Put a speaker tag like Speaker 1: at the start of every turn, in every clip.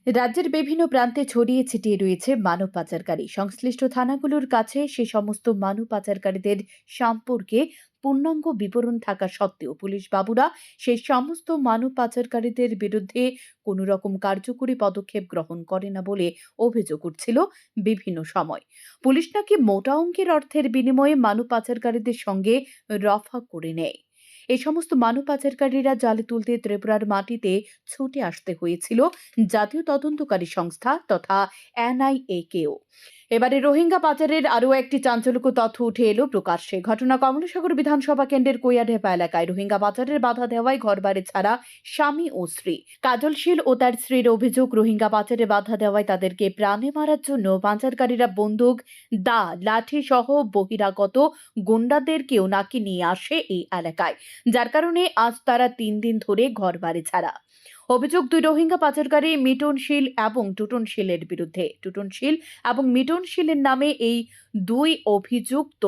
Speaker 1: রাজ্যের বিভিন্ন প্রান্তে ছড়িয়ে ছিটিয়ে রয়েছে মানব পাচারকারী। সংশ্লিষ্ট থানাগুলোর কাছে সে সমস্ত মানব পাচারকারীদের সম্পর্কে পূর্ণাঙ্গ বিবরণ থাকা সত্ত্বেও পুলিশ বাবুরা সেই সমস্ত মানব পাচারকারীদের বিরুদ্ধে কোনো রকম কার্যকরী পদক্ষেপ গ্রহণ করে না বলে অভিযোগ উঠছিল বিভিন্ন সময়। পুলিশ নাকি মোটা অঙ্কের অর্থের বিনিময়ে মানব পাচারকারীদের সঙ্গে রফা করে নেয়। এই সমস্ত মানব পাচারকারীরা জালে তুলতে ত্রিপুরার মাটিতে ছুটে আসতে হয়েছিল জাতীয় তদন্তকারী সংস্থা তথা এনআইএ-কেও। এবারে রোহিঙ্গা পাচারের আরও একটি চাঞ্চল্যকর তথ্য উঠে এলো প্রকাশ্যে। ঘটনা কমলাসাগর বিধানসভা কেন্দ্রের কৈয়াঢেপা এলাকায় রোহিঙ্গা পাচারের বাধা দেওয়ায় ঘরবাড়ি ছাড়া স্বামী ও স্ত্রী। কাজল শীল ও তার স্ত্রীর অভিযোগ, রোহিঙ্গা পাচারে বাধা দেওয়ায় তাদেরকে প্রাণে মারার জন্য পাচারকারীরা বন্দুক, দা, লাঠি সহ বহিরাগত গুন্ডাদেরকেও নাকি নিয়ে আসে এই এলাকায়, যার কারণে আজ তারা ৩ দিন ধরে ঘরবাড়ি ছাড়া। অভিযোগ, দুই রোহিঙ্গা পাচারকারী মিটন শীল এবং টুটন শীলের বিরুদ্ধে। টুটন শীল এবং মিটন শীলের নামে এই দুই অভিযুক্ত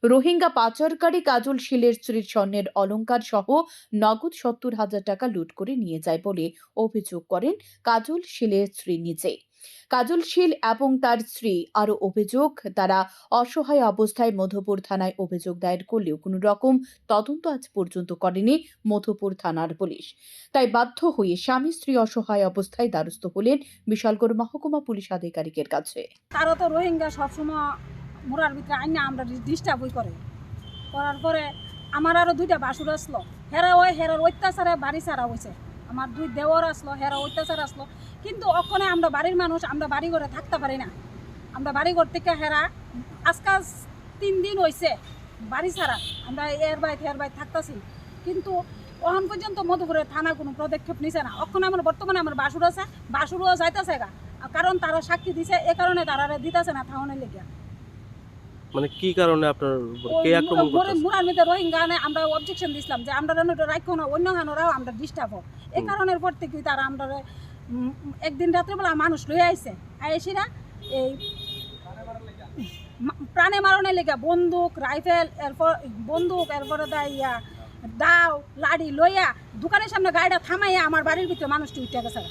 Speaker 1: রোহিঙ্গা পাচারকারী কাজল শীলের স্ত্রীর স্বর্ণের অলংকার সহ নগদ ৭০,০০০ টাকা লুট করে নিয়ে যায় বলে অভিযোগ করেন কাজল শীলের স্ত্রী নিজে। কাজল শীল এবং তার স্ত্রী আরও অভিযোগ, তারা অসহায় অবস্থায় মধুপুর থানায় অভিযোগ দায়ের করলেও কোনো রকম তদন্ত আজ পর্যন্ত করেনি মধুপুর থানার পুলিশ। তাই বাধ্য হয়ে স্বামী স্ত্রী অসহায় অবস্থায় দ্বারস্থ হলেন বিশালগড় মহকুমা পুলিশ আধিকারিকের কাছে।
Speaker 2: তারা তো রোহিঙ্গা সবসময় মোড়ার ভিতরে আইনা আমরা ডিস্টার্ব করে করার পরে আমার আরও 2টা বাসুর আসলো, হেরার অত্যাচারে বাড়ি ছাড়া হয়েছে। আমার 2 দেওয়ার আসলো, হেরা অত্যাচার আসলো, কিন্তু ওখানে আমরা বাড়ির মানুষ, আমরা বাড়ি ঘরে থাকতে পারি না। আমরা বাড়ি ঘর থেকে হেরা আজকাল 3 দিন হয়েছে বাড়ি ছাড়া, আমরা এর বাইর থাকতেছি, কিন্তু এখন পর্যন্ত মধুপুরের থানা কোনো পদক্ষেপ নিছে না। ওখানে আমার বর্তমানে আমার বাসুর আছে, বাসুরও যাইতেছে গা, কারণ তারা সাক্ষী দিছে, এ কারণে তারা দিতেছে না থাউনের লেগে।
Speaker 3: মানে কি কারণে আপনার কে আক্রমণ করতেছে?
Speaker 2: মুরার মধ্যে রোহিঙ্গা আমরা অবজেকশন দিছিলাম যে আমরা রাখো না, অন্য হানোরাও আমরা ডিস্টার্ব হোক, এই কারণের পর থেকে তারা আমরা একদিন রাত্রেবেলা মানুষ লয়ে আইছে, আইসিরা এই প্রাণে মারণের লেগে বন্দুক, রাইফেল, এরপরে দাও, লাড়ি লইয়া দোকানের সামনে গাড়িটা থামাইয়া আমার বাড়ির ভিতরে মানুষটি উঠে গেছে।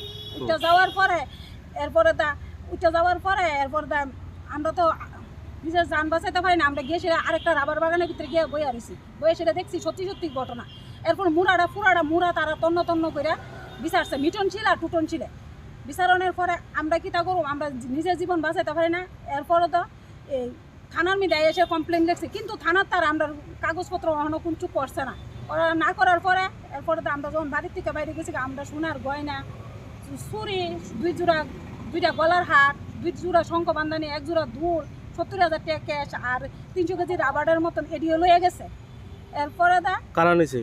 Speaker 2: উঠে যাওয়ার পরে আমরা তো নিজের যান বাঁচাইতে পারি না, আমরা গিয়ে সেটা আরেকটা রাবার বাগানের ভিতরে গিয়ে বইয়া রয়েছি, বইয়ে সেটা দেখছি সত্যি ঘটনা। এরপর মুড়া তারা তন্ন করে বিচারছে মিটন ছিল আর টুটন ছিল। বিচারণের পরে আমরা কি তা করবো, আমরা নিজের জীবন বাঁচাইতে পারি না। এরপরে তো এই থানার মধ্যে এসে কমপ্লেন দেখছি, কিন্তু থানার তারা আমরা কাগজপত্র এখনো কিছু করছে না। ওরা না করার পরে এরপরে তো আমরা যখন বাড়ির থেকে বাইরে গেছি, আমরা সোনার গয়না, চুরি, 2 গলার হাট, 2 জোড়া শঙ্খ বান্ধানি, 1 জোড়া দুল, 70,000 টাকা ক্যাশ আর 300 কেজি রাবারের মতন এডিও লয়ে গেছে। এরপরে
Speaker 3: কারা নিছে?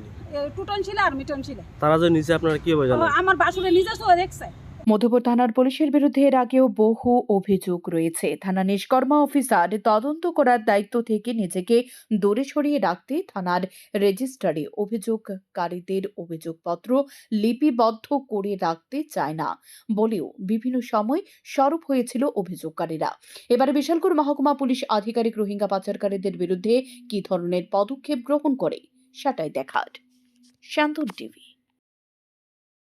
Speaker 2: টুটন ছিল আর মিটন ছিল।
Speaker 3: তারা যে নিচে আপনারা কি হবে জানেন?
Speaker 2: আমার বাসুরে নিজস্ব দেখছে।
Speaker 1: মধুপুর থানার পুলিশের বিরুদ্ধে এর আগেও বহু অভিযোগ রয়েছে। থানা নিষ্কর্মা অফিসার তদন্ত করার দায়িত্ব থেকে নিজেকে দূরে সরিয়ে রাখতে থানার রেজিস্ট্রারে অভিযোগকারীদের অভিযোগপত্র লিপিবদ্ধ করে রাখতে চায় না বলেও বিভিন্ন সময় সরব হয়েছিল অভিযোগকারীরা। এবারে বিশালগড় মহকুমা পুলিশ আধিকারিক রোহিঙ্গা পাচারকারীদের বিরুদ্ধে কি ধরনের পদক্ষেপ গ্রহণ করে সেটাই দেখার। শান্তন টিভি।